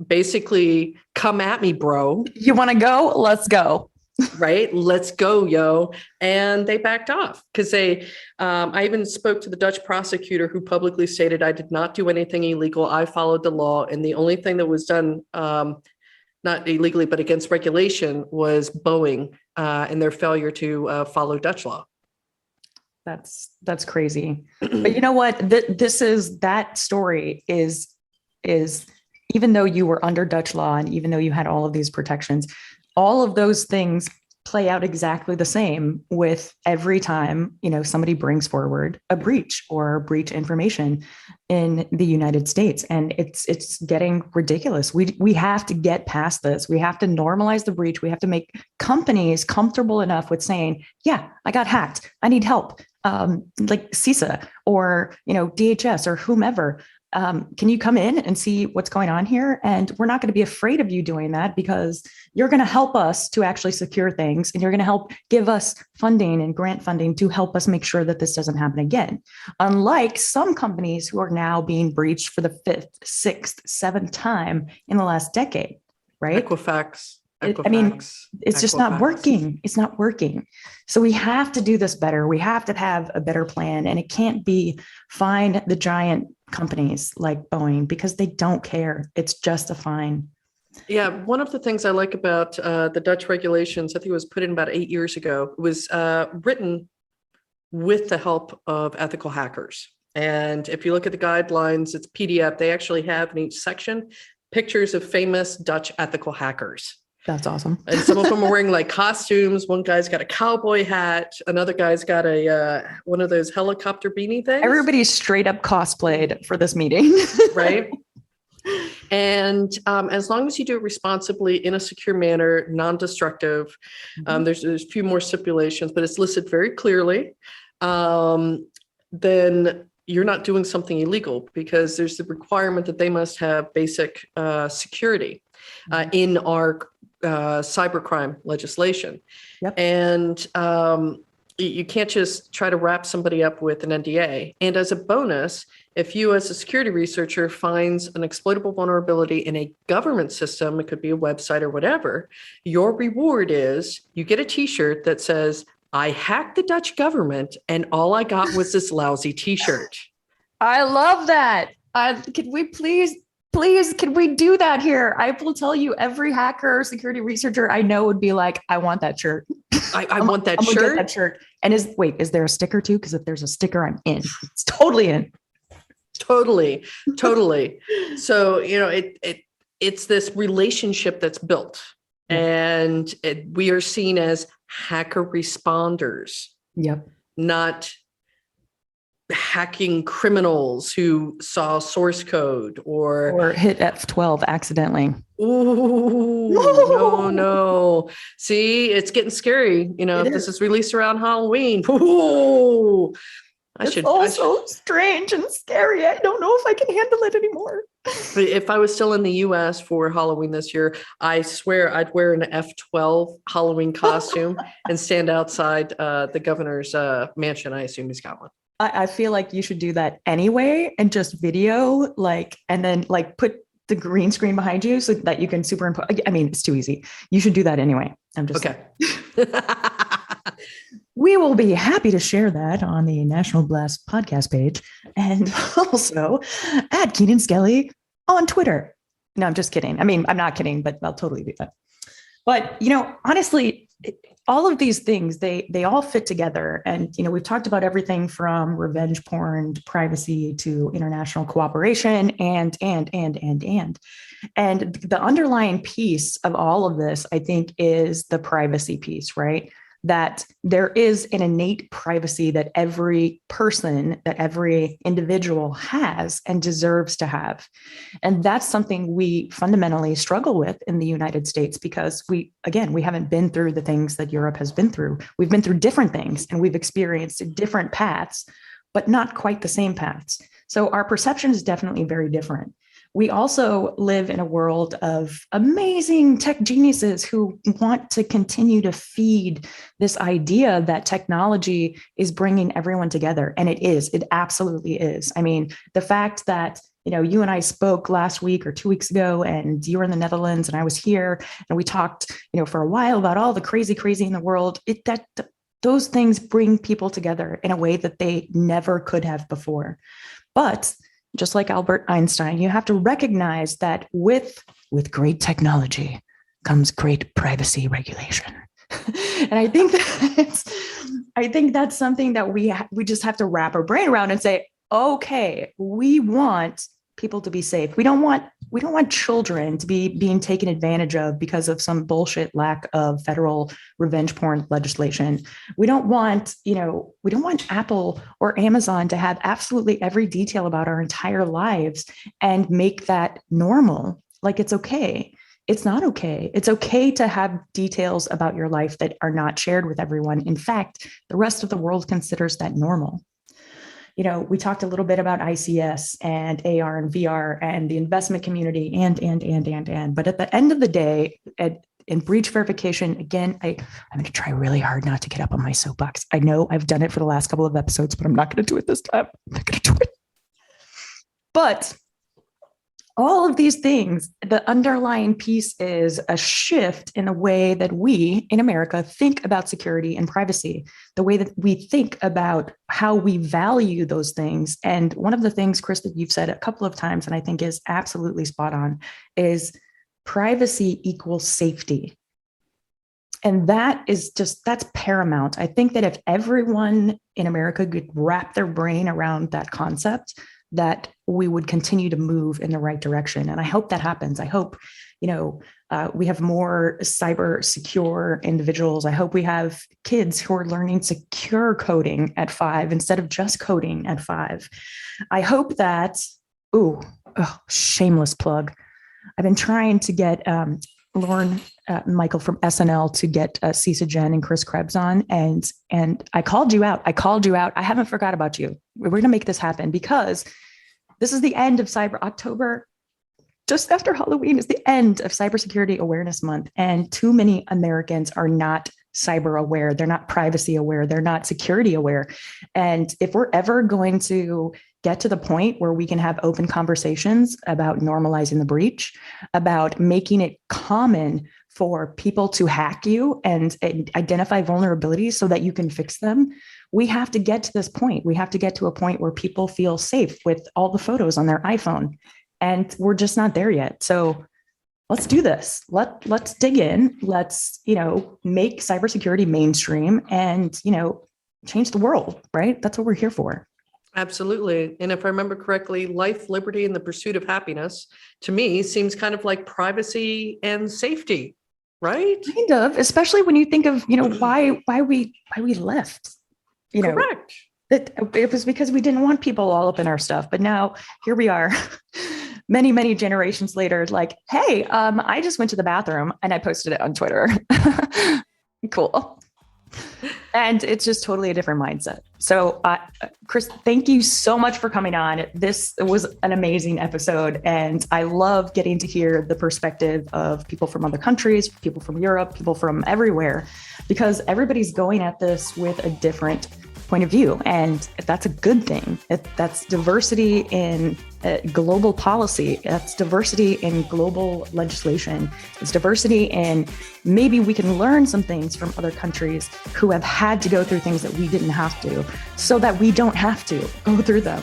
basically, come at me, bro. You want to go? Let's go. Right? Let's go, yo. And they backed off because I even spoke to the Dutch prosecutor, who publicly stated, "I did not do anything illegal. I followed the law. And the only thing that was done, not illegally, but against regulation, was Boeing and their failure to follow Dutch law." That's crazy. But you know what? That story is even though you were under Dutch law and even though you had all of these protections, all of those things play out exactly the same with every time, somebody brings forward a breach or breach information in the United States. And it's getting ridiculous. We have to get past this. We have to normalize the breach. We have to make companies comfortable enough with saying, "Yeah, I got hacked. I need help." Like CISA or, DHS or whomever. Can you come in and see what's going on here? And we're not going to be afraid of you doing that, because you're going to help us to actually secure things, and you're going to help give us funding and grant funding to help us make sure that this doesn't happen again. Unlike some companies who are now being breached for the 5th, 6th, 7th time in the last decade, right? Equifax. It's just not working. It's not working. So we have to do this better. We have to have a better plan, and it can't be find the giant companies like Boeing, because they don't care. It's just a fine. Yeah. One of the things I like about the Dutch regulations, I think it was put in about 8 years ago, it was written with the help of ethical hackers. And if you look at the guidelines, it's PDF. They actually have in each section pictures of famous Dutch ethical hackers. That's awesome. And some of them are wearing like costumes. One guy's got a cowboy hat. Another guy's got a one of those helicopter beanie things. Everybody's straight up cosplayed for this meeting. Right. And as long as you do it responsibly, in a secure manner, non-destructive, there's a few more stipulations, but it's listed very clearly, then you're not doing something illegal, because there's the requirement that they must have basic security in our cybercrime legislation. Yep. And you can't just try to wrap somebody up with an NDA. And as a bonus, if you as a security researcher finds an exploitable vulnerability in a government system, it could be a website or whatever, your reward is you get a t-shirt that says, "I hacked the Dutch government and all I got was this lousy t-shirt." I love that. Could we please Please, can we do that here? I will tell you, every hacker, security researcher I know would be like, I want that shirt. I want that I'm gonna shirt. get that shirt. And is there a sticker too? Because if there's a sticker, I'm in. It's totally in. Totally. So, it's this relationship that's built, and we are seen as hacker responders. Yep. Not hacking criminals who saw source code or hit F12 accidentally. Ooh, no. See, it's getting scary. If this is released around Halloween. Ooh, It's so strange and scary. I don't know if I can handle it anymore. If I was still in the US for Halloween this year, I swear I'd wear an F12 Halloween costume and stand outside the governor's mansion. I assume he's got one. I feel like you should do that anyway and just video and then put the green screen behind you so that you can superimpose. I mean, it's too easy. You should do that anyway. I'm just okay. We will be happy to share that on the National Blast podcast page and also at Keenan Skelly on Twitter. No, I'm just kidding. I mean, I'm not kidding, but I'll totally do that. But, honestly, all of these things, they all fit together. And, we've talked about everything from revenge porn to privacy to international cooperation and the underlying piece of all of this, I think, is the privacy piece, right? That there is an innate privacy that every person, that every individual has and deserves to have. And that's something we fundamentally struggle with in the United States because we haven't been through the things that Europe has been through. We've been through different things and we've experienced different paths, but not quite the same paths. So our perception is definitely very different. We also live in a world of amazing tech geniuses who want to continue to feed this idea that technology is bringing everyone together. And it is. It absolutely is. I mean, the fact that you and I spoke last week or 2 weeks ago, and you were in the Netherlands and I was here, and we talked, for a while about all the crazy in the world. Those things bring people together in a way that they never could have before. But just like Albert Einstein, you have to recognize that with great technology comes great privacy regulation. And I think that's something that we just have to wrap our brain around and say, okay, we want people to be safe. We don't want children to be being taken advantage of because of some bullshit lack of federal revenge porn legislation. We don't want Apple or Amazon to have absolutely every detail about our entire lives and make that normal. Like it's okay. It's not okay. It's okay to have details about your life that are not shared with everyone. In fact, the rest of the world considers that normal. We talked a little bit about ICS and AR and VR and the investment community and. But at the end of the day, in breach verification, again, I'm going to try really hard not to get up on my soapbox. I know I've done it for the last couple of episodes, but I'm not going to do it this time. I'm not going to do it. But all of these things, the underlying piece is a shift in the way that we in America think about security and privacy, the way that we think about how we value those things. And one of the things, Chris, that you've said a couple of times, and I think is absolutely spot on, is privacy equals safety. And that's paramount. I think that if everyone in America could wrap their brain around that concept, that we would continue to move in the right direction. And I hope that happens. I hope, we have more cyber secure individuals. I hope we have kids who are learning secure coding at 5 instead of just coding at 5. I hope that, shameless plug. I've been trying to get Lauren Michael from SNL to get Cisa Jen and Chris Krebs on. And I called you out. I haven't forgot about you. We're going to make this happen because this is the end of October. Just after Halloween is the end of Cybersecurity Awareness Month. And too many Americans are not cyber aware. They're not privacy aware. They're not security aware. And if we're ever going to get to the point where we can have open conversations about normalizing the breach, about making it common for people to hack you and identify vulnerabilities so that you can fix them, we have to get to this point. We have to get to a point where people feel safe with all the photos on their iPhone. and we're just not there yet. So let's do this. Let's dig in. Let's, make cybersecurity mainstream and, change the world, right? That's what we're here for. Absolutely. And if I remember correctly, life, liberty, and the pursuit of happiness, to me, seems kind of like privacy and safety, right? Kind of, especially when you think of, why we left. Correct. It was because we didn't want people all up in our stuff. But now here we are, many, many generations later, like, hey, I just went to the bathroom and I posted it on Twitter. Cool. And it's just totally a different mindset. So, Chris, thank you so much for coming on. This was an amazing episode. And I love getting to hear the perspective of people from other countries, people from Europe, people from everywhere, because everybody's going at this with a different point of view. And that's a good thing. That's diversity in global policy. That's diversity in global legislation. It's diversity in maybe we can learn some things from other countries who have had to go through things that we didn't have to, so that we don't have to go through them.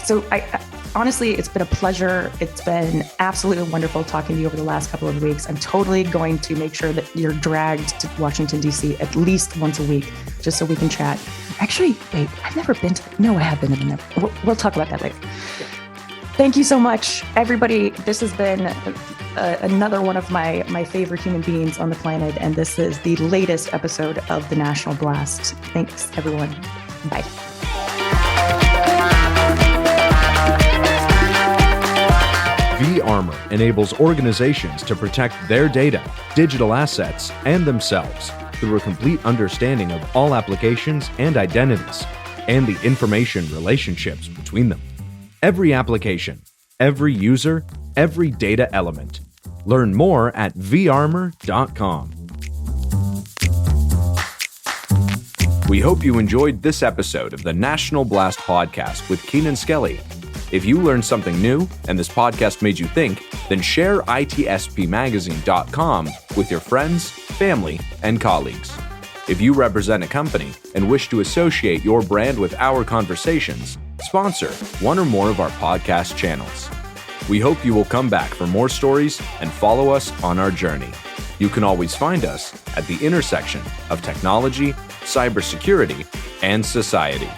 So I honestly, it's been a pleasure. It's been absolutely wonderful talking to you over the last couple of weeks. I'm totally going to make sure that you're dragged to Washington, D.C. at least once a week, just so we can chat. Actually, wait, I've never been to, no, I have been to the network. We'll talk about that later. Thank you so much, everybody. This has been another one of my favorite human beings on the planet. And this is the latest episode of the National Blast. Thanks, everyone. Bye. V-Armor enables organizations to protect their data, digital assets, and themselves through a complete understanding of all applications and identities, and the information relationships between them. Every application, every user, every data element. Learn more at varmor.com. We hope you enjoyed this episode of the National Blast podcast with Keenan Skelly. If you learned something new and this podcast made you think, then share itspmagazine.com with your friends, family, and colleagues. If you represent a company and wish to associate your brand with our conversations, sponsor one or more of our podcast channels. We hope you will come back for more stories and follow us on our journey. You can always find us at the intersection of technology, cybersecurity, and society.